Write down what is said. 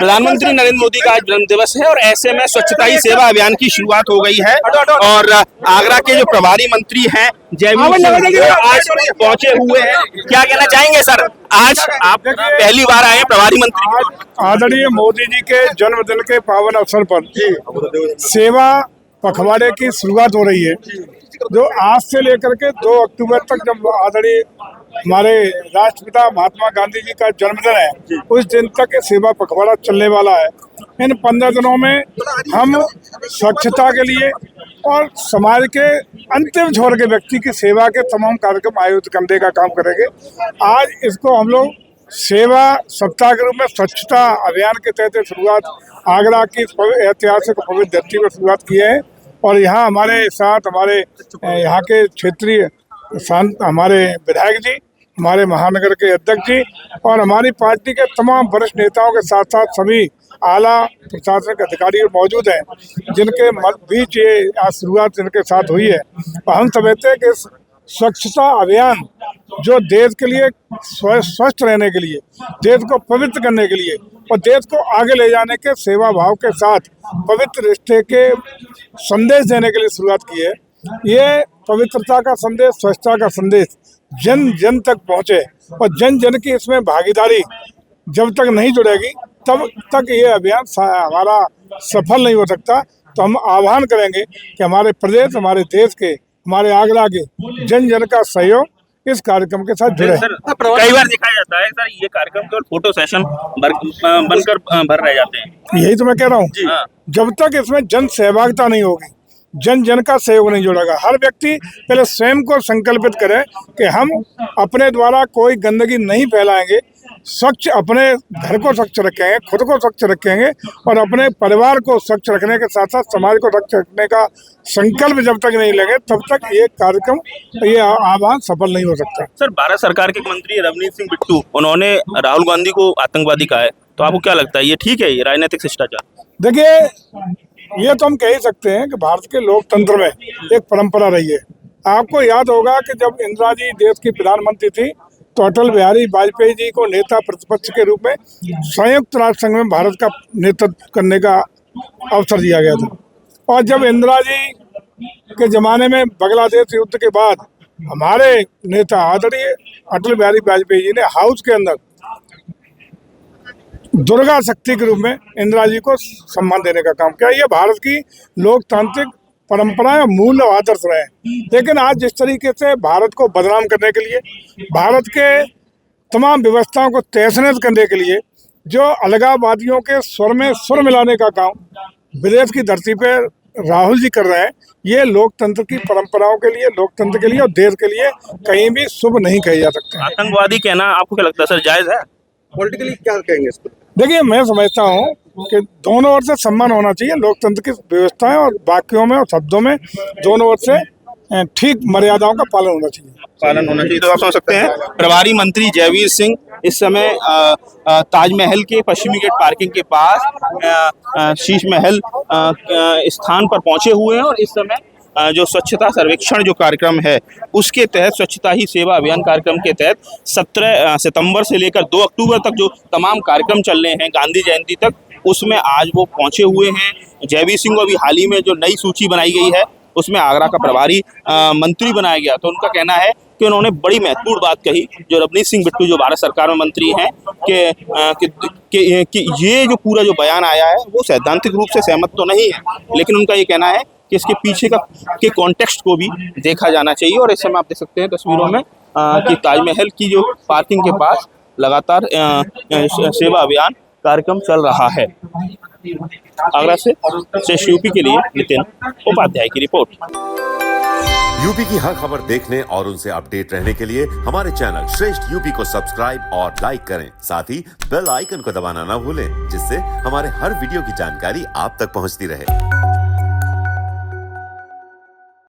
प्रधानमंत्री नरेंद्र मोदी का आज जन्म दिवस है और ऐसे में स्वच्छता ही सेवा अभियान की शुरुआत हो गई है और आगरा के जो प्रभारी मंत्री हैं जयवीर सिंह आज पहुंचे हुए हैं। क्या कहना चाहेंगे सर, आज आप पहली बार आए हैं प्रभारी मंत्री? आदरणीय मोदी जी के जन्मदिन के पावन अवसर पर सेवा पखवाड़े की शुरुआत हो रही है, जो आज से लेकर के 2 अक्टूबर तक जब आदरणीय हमारे राष्ट्रपिता महात्मा गांधी जी का जन्मदिन है उस दिन तक सेवा पखवाड़ा चलने वाला है। इन 15 दिनों में हम स्वच्छता के लिए और समाज के अंतिम छोर के व्यक्ति की सेवा के तमाम कार्यक्रम आयोजित करने का काम करेंगे। आज इसको हम लोग सेवा सप्ताह के रूप में स्वच्छता अभियान के तहत शुरुआत आगरा की ऐतिहासिक पवित्र धरती पर शुरुआत की है और यहाँ हमारे साथ हमारे यहाँ के क्षेत्रीय हमारे विधायक जी, हमारे महानगर के अध्यक्ष जी और हमारी पार्टी के तमाम वरिष्ठ नेताओं के साथ साथ सभी आला प्रशासनिक अधिकारी मौजूद हैं, जिनके बीच ये आज शुरुआत जिनके साथ हुई है। और हम समझते हैं कि स्वच्छता अभियान जो देश के लिए स्वस्थ रहने के लिए, देश को पवित्र करने के लिए और देश को आगे ले जाने के सेवा भाव के साथ पवित्र रिश्ते के संदेश देने के लिए शुरुआत की है। ये पवित्रता का संदेश, स्वच्छता का संदेश जन जन तक पहुँचे और जन जन की इसमें भागीदारी जब तक नहीं जुड़ेगी तब तक ये अभियान हमारा सफल नहीं हो सकता। तो हम आह्वान करेंगे कि हमारे प्रदेश, हमारे देश के, हमारे आगरा के जन जन का सहयोग इस कार्यक्रम के साथ जुड़े। कई बार देखा जाता है सर, ये कार्यक्रम केवल फोटो सेशन बनकर भर रह जाते हैं। यही तो मैं कह रहा हूँ, जब तक इसमें जन सहभागिता नहीं होगी, जन जन का सहयोग नहीं जुड़ेगा। हर व्यक्ति पहले स्वयं को संकल्पित करे कि हम अपने द्वारा कोई गंदगी नहीं फैलाएंगे, स्वच्छ अपने घर को स्वच्छ रखेंगे, खुद को स्वच्छ रखेंगे और अपने परिवार को स्वच्छ रखने के साथ साथ समाज को स्वच्छ रखने का संकल्प जब तक नहीं लगे तब तक ये कार्यक्रम, ये आह्वान सफल नहीं हो सकता। सर, भारत सरकार के मंत्री रवनीत सिंह बिट्टू, उन्होंने राहुल गांधी को आतंकवादी कहा है, तो आपको क्या लगता है ये ठीक है, ये राजनीतिक शिष्टाचार? देखिए, ये तो हम कह ही सकते हैं कि भारत के लोकतंत्र में एक परंपरा रही है। आपको याद होगा कि जब इंदिरा जी देश की प्रधानमंत्री थी तो अटल बिहारी वाजपेयी जी को नेता प्रतिपक्ष के रूप में संयुक्त राष्ट्र संघ में भारत का नेतृत्व करने का अवसर दिया गया था। और जब इंदिरा जी के जमाने में बांग्लादेश युद्ध के बाद हमारे नेता आदरणीय अटल बिहारी वाजपेयी जी ने हाउस के अंदर दुर्गा शक्ति के रूप में इंदिरा जी को सम्मान देने का काम किया। ये भारत की लोकतांत्रिक परंपराएं, मूल्य और आदर्श रहे। लेकिन आज जिस तरीके से भारत को बदनाम करने के लिए, भारत के तमाम व्यवस्थाओं को तहस-नहस करने के लिए जो अलगाववादियों के स्वर में सुर मिलाने का काम विदेश की धरती पर राहुल जी कर रहे हैं, ये लोकतंत्र की परंपराओं के लिए, लोकतंत्र के लिए और देश के लिए कहीं भी शुभ नहीं कही जा सकता। आतंकवादी कहना आपको क्या लगता है सर, जायज है? पॉलिटिकली क्या कहेंगे इसको? देखिए, मैं समझता हूँ कि दोनों ओर से सम्मान होना चाहिए। लोकतंत्र की व्यवस्थाएं और वाक्यों में और शब्दों में दोनों ओर से ठीक मर्यादाओं का पालन होना चाहिए। तो आप समझ सकते हैं प्रभारी मंत्री जयवीर सिंह इस समय ताजमहल के पश्चिमी गेट पार्किंग के पास शीश महल स्थान पर पहुंचे हुए हैं और इस समय जो स्वच्छता सर्वेक्षण जो कार्यक्रम है उसके तहत, स्वच्छता ही सेवा अभियान कार्यक्रम के तहत 17 सितंबर से लेकर 2 अक्टूबर तक जो तमाम कार्यक्रम चल रहे हैं गांधी जयंती तक, उसमें आज वो पहुंचे हुए हैं। जयवीर सिंह को अभी हाल ही में जो नई सूची बनाई गई है उसमें आगरा का प्रभारी मंत्री बनाया गया, तो उनका कहना है कि उन्होंने बड़ी महत्वपूर्ण बात कही, जो रवनीत सिंह बिट्टू जो भारत सरकार में मंत्री हैं, कि ये जो पूरा जो बयान आया है वो सैद्धांतिक रूप से सहमत तो नहीं है, लेकिन उनका ये कहना है कि इसके पीछे के कॉन्टेक्स्ट को भी देखा जाना चाहिए। और इस समय आप देख सकते हैं तस्वीरों में कि ताजमहल की जो पार्किंग के पास लगातार सेवा अभियान कार्यक्रम चल रहा है। आगरा से यूपी के लिए नितिन उपाध्याय की रिपोर्ट। यूपी की हर खबर देखने और उनसे अपडेट रहने के लिए हमारे चैनल श्रेष्ठ यूपी को सब्सक्राइब और लाइक करें। साथ ही बेल आइकन को दबाना ना भूलें, जिससे हमारे हर वीडियो की जानकारी आप तक पहुंचती रहे।